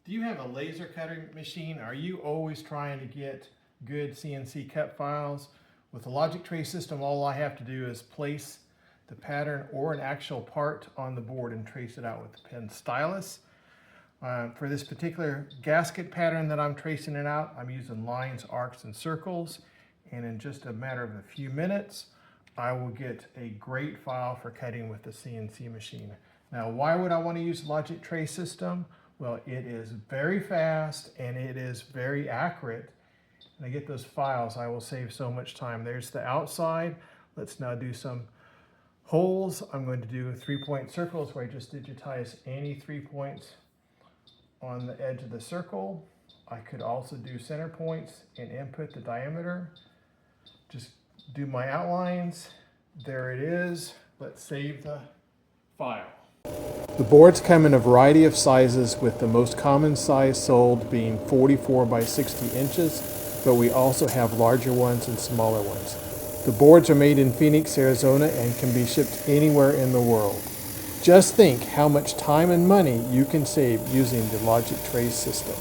Do you have a laser cutting machine? Are you always trying to get good CNC cut files? With the logic tray system, all I have to do is place the pattern or an actual part on the board and trace it out with the pen stylus. For this particular gasket pattern that I'm tracing it out, I'm using lines, arcs, and circles. And in just a matter of a few minutes, I will get a great file for cutting with the CNC machine. Now, why would I want to use logic tray system? Well, it is very fast and it is very accurate. When I get those files, I will save so much time. There's the outside. Let's now do some holes. I'm going to do 3-point circles where I just digitize any 3 points on the edge of the circle. I could also do center points and input the diameter. Just do my outlines. There it is. Let's save the file. The boards come in a variety of sizes, with the most common size sold being 44 by 60 inches, but we also have larger ones and smaller ones. The boards are made in Phoenix, Arizona, and can be shipped anywhere in the world. Just think how much time and money you can save using the logic tray system.